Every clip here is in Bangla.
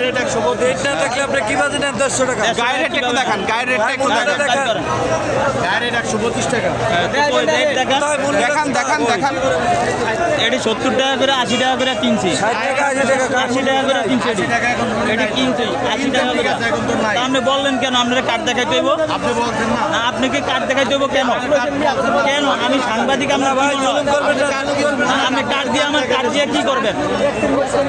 রেট 132 রেট না থাকলে আপনি কি বাজে নেন 100 টাকা গায়ের রেট একটু দেখান, গায়ের রেটটা একটু দেখান। গায়ের রেট 132 টাকা। দেখান দেখান দেখান। এটি 70 টাকা করে 80 টাকা করে কিনছি, 60 টাকা 80 টাকা 80 টাকা করে কিনছি, 80 টাকা এখন এটি কিনছি 80 টাকা করে। এখন তো নাই। তা আপনি বললেন কেন আপনারা কার্ড দেখাইতে হইব? আপনি বলছেন না। না আপনাকে কার্ড দেখাইতে হইব কেন? কেন আমি সাংবাদিক, আমরা ভাই জুলুম করবেন না আপনি কার্ড দিয়ে আমার কার্ড দিয়ে কি করবেন?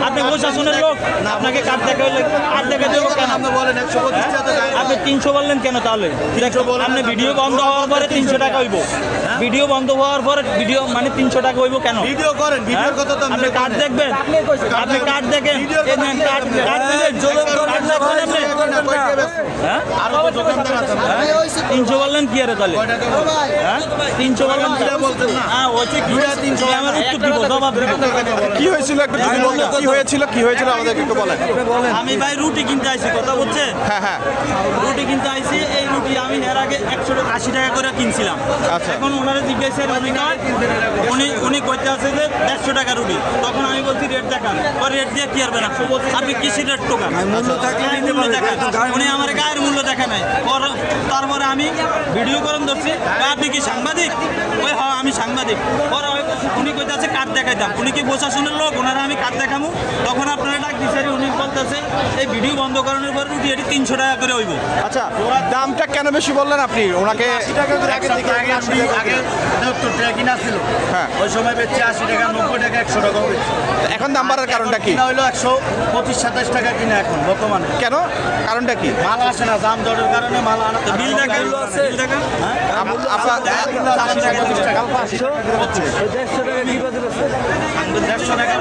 আপনি প্রশাসনের লোক, আপনাকে কার্ড দেখাইলে কার্ড দেখাইতে হইব কেন? আপনি বলেন 125 টাকা তো গায়ের আপনি 300 বললেন কেন তাহলে? আপনি ভিডিও বন্ধ হওয়ার পরে 300 টাকা হইব, ভিডিও বন্ধ হওয়ার পরে ভিডিও মানে 300 টাকা হইব কেন? ভিডিও করেন, ভিডিওর কথা তো আপনি কার্ড দেখবেন, আপনি কার্ড দেখেন, এই নেন কার্ড, কার্ড দিবেন, জুলুম করবেন না ভাই হ্যাঁ? আরো তো দোকানদার আছে না। 300 বললেন কি আরে তাহলে? কয় টাকা বলবেন? হ্যাঁ 300 বললেন কি? এটা বলতেন না। হ্যাঁ ওইটা কি? 300 আমার উত্তর দিব, জবাব দিব। কি হয়েছিল একটু যদি বলেন, কি হয়েছিল, কি হয়েছিল আমাদেরকে একটু বলেন। আমি ভাই রুটি কিনতে আইছি, কথা বুঝছে? হ্যাঁ হ্যাঁ রুটি কিনতে আইছি, এই রুটি আমি এর আগে 180 টাকা করে কিনছিলাম। আচ্ছা। এখন ওনারা জিজ্ঞাসা উনি নয়, উনি কইতে আছে যে 150 টাকা রুটি। তখন আমি বলছি রেট দেখান, ওই রেট দিয়ে কি করবেন আপনি কিসি রেট টোকান? মূল্য থাকলে গায়ের নিতে মূল্য পারবেন। দেখান। উনি আমার গায়ের মূল্য দেখা নাই। তারপরে আমি ভিডিও করুন ধরছি, আপনি কি সাংবাদিক? ওই হ্যাঁ আমি সাংবাদিক। পরে উনি কইতে আছে কার্ড দেখাইতাম, উনি কি প্রশাসনের লোক, ওনারা আমি কার্ড দেখামু। তখন আপনারা ডাক দিচ্ছে, উনি বলতেছে এই ভিডিও বন্ধ করানোর পর রুটি এটি 300 টাকা করে হইব। আচ্ছা, দামটা কেন বেশি বললেন আপনি ওনাকে? 80 টাকা করে আগে থেকে আগে 70 টাকা কিনা ছিল। হ্যাঁ। ওই সময় বেচছে 80 টাকা, 90 টাকা, 100 টাকা বেচছে। এখন দাম বাড়ার কারণটা কি? কিনা হইলো 125-27 টাকা কিনা এখন বর্তমানে। কেন, কারণটা কি? মাল আসে না, দাম দরের কারণে মাল আনা। বিল দেখান, বিল দেখান। হ্যাঁ আপনার 80 টাকা 30 টাকা। 150 টাকা কি বাজে আছে 150 টাকা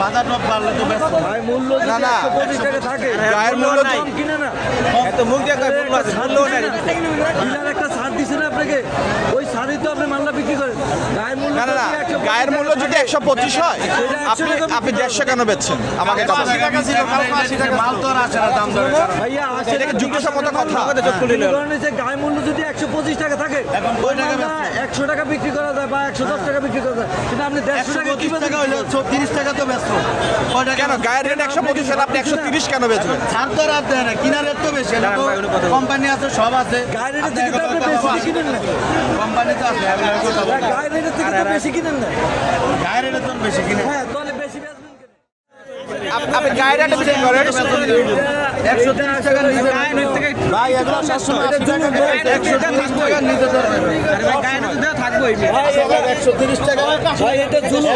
বাজার দর বাড়লে তো ব্যস্ত। ভাই মূল্য না, যদি না। 125 টাকা থাকে গায়ের মূল্য তো- কম কিনে না এত মুখ দিয়ে কয় মূল্য আছে, মূল্য নাই। ডিলার একটা ছাড় দিছে না আপনাকে, ওই ছাড়ই তো আপনি মাল্লা বিক্রি করেন। গায়ের মূল্য না না না, যদি 125 গায়ের মূল্য যদি 125 হয়, আপনি আপনি 150 কেন বেচছেন আমাকে জানান। 80 টাকা ছিল, কালকে 80 টাকা। মাল তো আর আসে না দাম দরের কারণে। ভাইয়া এটা কি যুক্তিসম্মত কথা? এই ধরনের যে গায়ের মূল্য যদি 125 টাকা থাকে, এখন ওই কয় টাকা মালটা 100 টাকা বিক্রি করা যায় বা 110 টাকা বিক্রি করা যায়, কিন্তু আপনি 150 টাকা কি 125 টাকা হইলো 30 টাকা তো ব্যস্ত। কয় টাকা? কেন গায়ের রেট 125 হলে আপনি 130 কেন বেচবেন? ছাড় তো আর আর দেয় না, কিনা রেট তো বেশি। এটা তো কোম্পানি আছে, সব আছে। গায়ের রেটের থেকে তো আপনি বেশি কিনেন না, কোম্পানি তো আছে, গায়ের রেটের থেকে তো বেশি কিনেন না। গায়ের রেটে তো বেশি কিনে। হ্যাঁ তাহলে বেশি বেচবেন কেন? আপনি গায়ের রেটে বিক্রি করেন। 130 টাকা নিচে ভাই, এগুলো 180 টাকা, 130 টাকা নিচে তো থাকবোই। 130 টাকা। ভাই এটা জুলুম।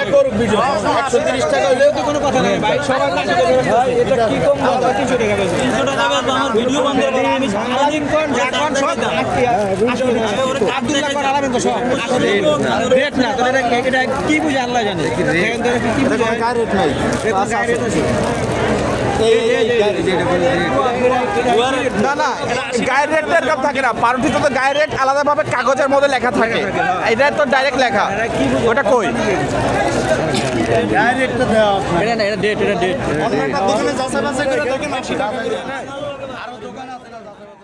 130 টাকা হইলে তো কোনো কথা নেই ভাই, সবার কাছে ভাই এটা কি কম কথা? 300 টাকা বেচবো, আমার ভিডিও বন্ধ করে আমি সাংবাদিক রেট না তো, এটা কি বুঝে আল্লাহ জানে। গায়ের রেট নাই। না না, গায়ের রেটটা এরকম থাকে না। পাউরুটিতে তো গায়ের রেট আলাদাভাবে কাগজের মধ্যে লেখা থাকে, এটা তো ডাইরেক্ট লেখা। ওটা কই? গায়ের রেটটা দেওয়া আছে। এটা না, এটা ডেট, এটা ডেট। দোকানে যাচাই বাছাই করে দেখেন 80 টাকা। আরো দোকান আছে না যাচাই বাছাই।